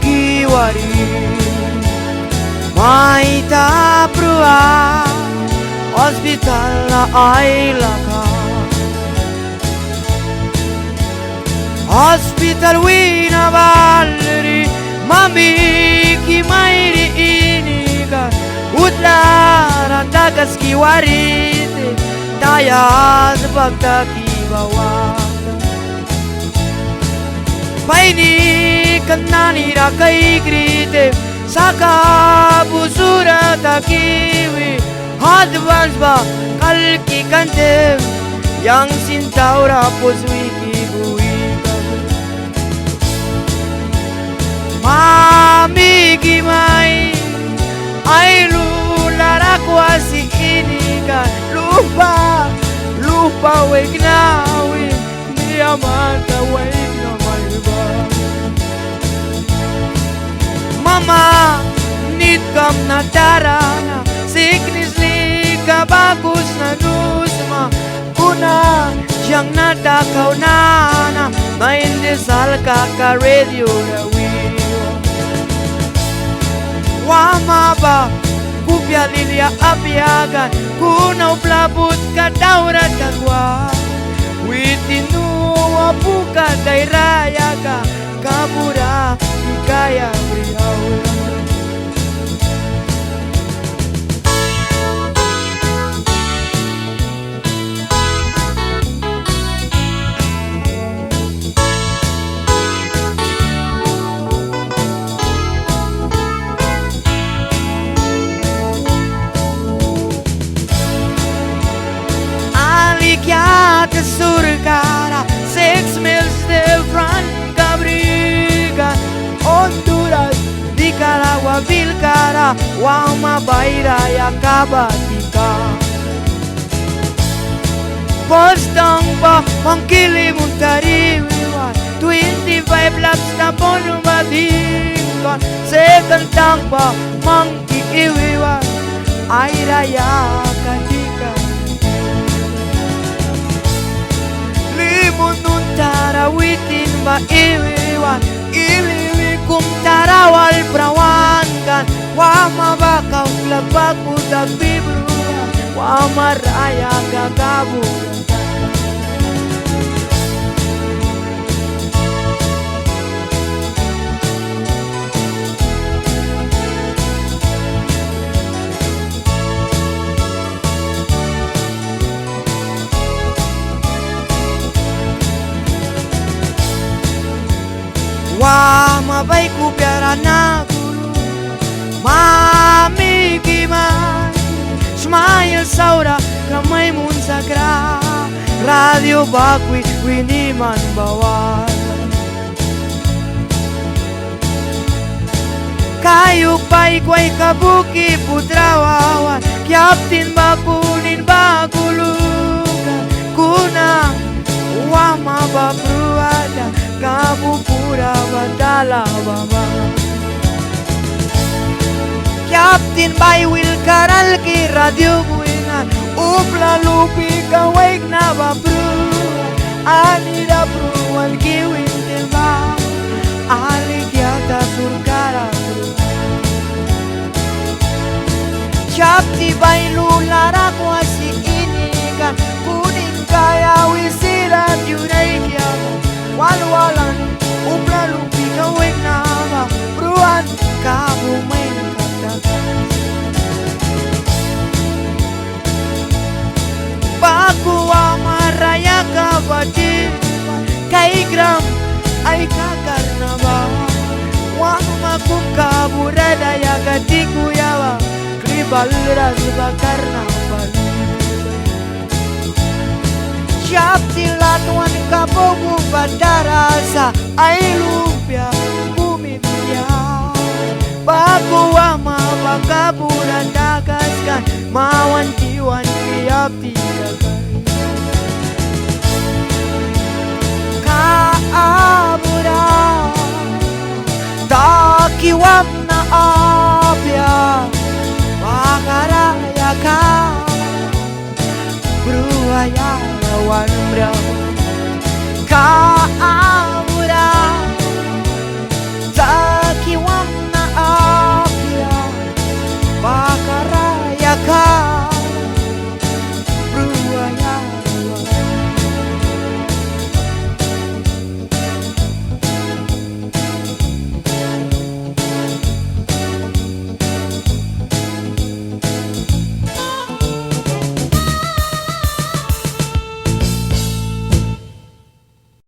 kiwari maita prua hospital na ay laka hospital wina baleri mami ki mairi inika utlara takas kiwarite tayas bakta kibawa paini kanani rakai grite saka busura takiwi advance ba kalki kantem yang sintaura poswi kibui mami gimai ai lulara kuasi ini kan lupa wegnawi dia mata wegna maiba mama nit kam na darana sickness lika bagus na nusma una yang natakaw na maindesal ka radio na wiwa wama ba kupya lilia apiagan kunaw plabut ka daura tagwa witinu apuka dairaya ka kabura kaya beriau Alikia ke surga 6 miles different Cabriga Honduras Nicaragua Vilcara Wama Baira ya Kabatika Bostong ba Mangkili Muntariwa 25 laps na Bono Madingon Second tank ba Mangki Iwiwa Aira ya Kadika Limunun tarawitin ba iwiwan Iliwi kum tarawal prawan kan Wama bakaw labag budag bibruan Wama raya gagabugan Wama bay kupiara na gulu Mami gimana Smile saura Kamay mun sagra Radio bakwi Winiman bawal Kayuk bay kway kabuki putrawawan Kyaptin bakunin bagulugan Kuna Wama babruada Kabupura badala baba Captain by will karal ki radio buingan Upla lupi kaweg na babru Anida bruan ki wintil ba Aligyata surkara bru Captain by lulara kwasi inikan Kuning kaya wisirat yunay kiyama Walwalan, upla lupi kaweg na ba Bruan, kabumay ng katagas Bakuwa maraya kabati Kay gram ay kakarnaba Wama kum kaburada ya katikuyawa Kribal raz bakarnabal Siap tilatuan kabogu badarasa ay lumpia kumimia Bago ama bakaburan dagaskan Mawantiwan kiyap tigagan Kaabura Takiwam na apya Makaraya ka Bruaya lawan bro